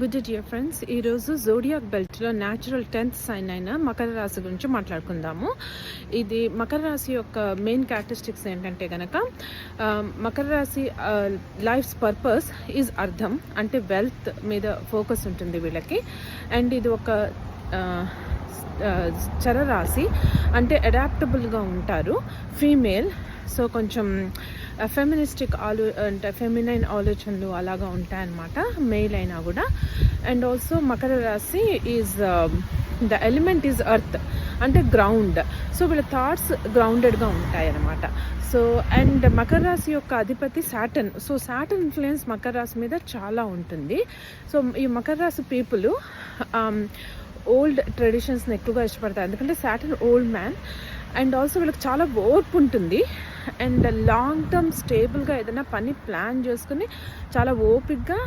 Good day dear friends. ఈరోజు zodiac బెల్ట్లో natural 10th sign అయిన మకర రాశి గురించి మాట్లాడుకుందాము. ఇది మకర రాశి యొక్క మెయిన్ క్యారెక్టరిస్టిక్స్ ఏంటంటే కనుక మకర రాశి లైఫ్స్ పర్పస్ ఈజ్ అర్థం, అంటే వెల్త్ మీద ఫోకస్ ఉంటుంది వీళ్ళకి. అండ్ ఇది ఒక చరరాశి, అంటే అడాప్టబుల్గా ఉంటారు. ఫీమేల్, సో కొంచెం ఫెమినిస్టిక్ అంటే ఫెమినైన్ ఆలోచనలు అలాగా ఉంటాయన్నమాట, మెయిల్ అయినా కూడా. అండ్ ఆల్సో మకర రాశి is the element is earth, అంటే గ్రౌండ్. సో వీళ్ళ థాట్స్ గ్రౌండెడ్గా ఉంటాయన్నమాట. సో అండ్ మకర రాశి యొక్క అధిపతి Saturn. So Saturn influence Makar రాశి మీద చాలా ఉంటుంది. సో ఈ మకర రాశి పీపుల్ ఓల్డ్ ట్రెడిషన్స్ని ఎక్కువగా ఇష్టపడతారు, ఎందుకంటే Saturn old man. And also వీళ్ళకి చాలా ఓర్పు ఉంటుంది. అండ్ లాంగ్ టర్మ్ స్టేబుల్గా ఏదైనా పని ప్లాన్ చేసుకుని చాలా ఓపిక్గా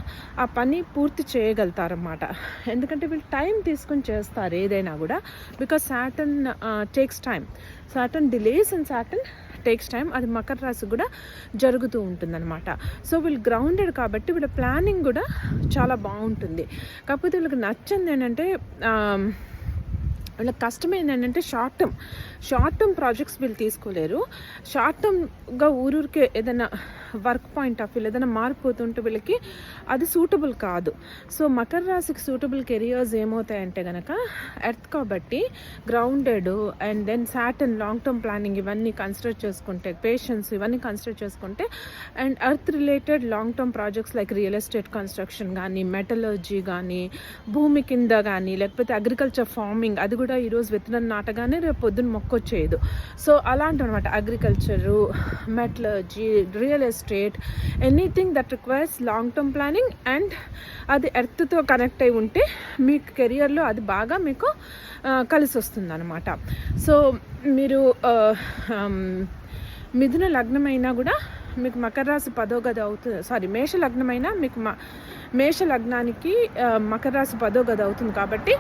ఆ పని పూర్తి చేయగలుగుతారన్నమాట. ఎందుకంటే వీళ్ళు టైం తీసుకుని చేస్తారు ఏదైనా కూడా, because Saturn takes time. Saturn delays and Saturn takes time. అది మకర రాశి కూడా జరుగుతూ ఉంటుందన్నమాట. సో వీళ్ళు గ్రౌండెడ్ కాబట్టి వీళ్ళ ప్లానింగ్ కూడా చాలా బాగుంటుంది. కాకపోతే వీళ్ళకి నచ్చింది ఏంటంటే, వీళ్ళకి కష్టమైంది ఏంటంటే షార్ట్ టర్మ్ ప్రాజెక్ట్స్ వీళ్ళు తీసుకోలేరు. షార్ట్ టర్మ్గా ఊరూరికే ఏదైనా వర్క్ పాయింట్ ఆఫ్ వ్యూ ఏదైనా మారిపోతుంటే వీళ్ళకి అది సూటబుల్ కాదు. సో మకర రాశికి సూటబుల్ కెరియర్స్ ఏమవుతాయంటే కనుక ఎర్త్ కాబట్టి grounded, and then Saturn long term planning ఇవన్నీ కన్సిడర్ చేసుకుంటే, పేషెన్స్ ఇవన్నీ కన్సిడర్ చేసుకుంటే, and earth related long term projects like real estate construction కానీ, మెటలర్జీ కానీ, భూమి కింద కానీ, లేకపోతే అగ్రికల్చర్ ఫార్మింగ్, అది కూడా ఈరోజు విత్తనం నాటగానే రేపు పొద్దున్న మొక్కొచ్చేయదు. సో అలాంటి అనమాట agriculture, metallurgy, real estate, anything that requires long term planning and అది ఎర్త్తో కనెక్ట్ అయి ఉంటే మీ కెరియర్లో అది బాగా మీకు కలిసి వస్తుంది అనమాట. సో మీరు మిథున లగ్నమైనా కూడా మీకు మకర రాశి 10వ గది అవుతుంది, మేష లగ్నమైనా మీకు మేష లగ్నానికి మకర రాశి 10వ గది అవుతుంది. కాబట్టి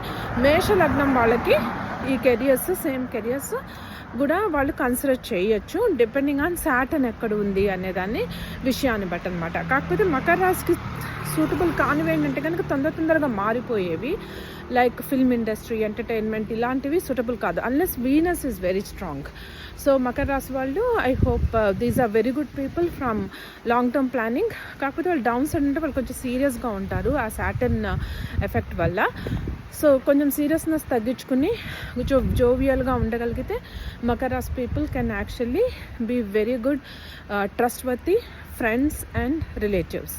మేష లగ్నం వాళ్ళకి ఈ కెరియర్స్, సేమ్ కెరియర్స్ కూడా వాళ్ళు కన్సిడర్ చేయొచ్చు, డిపెండింగ్ ఆన్ సాటర్న్ ఎక్కడ ఉంది అనేదాన్ని విషయాన్ని బట్టి అనమాట. కాకపోతే మకర రాశికి సూటబుల్ కానివి ఏంటంటే కనుక తొందరగా మారిపోయేవి, లైక్ ఫిల్మ్ ఇండస్ట్రీ, ఎంటర్టైన్మెంట్, ఇలాంటివి సూటబుల్ కాదు unless Venus is very strong. So మకర రాశి వాళ్ళు I hope these are very good people from long term planning. కాకపోతే వాళ్ళు డౌన్ సైడ్ అంటే వాళ్ళు కొంచెం సీరియస్గా ఉంటారు ఆ సాటర్న్ ఎఫెక్ట్ వల్ల. సో కొంచెం సీరియస్నెస్ తగ్గించుకుని కొంచెం జోవియల్గా ఉండగలిగితే మకర రాశి people can actually be very good trustworthy friends and relatives.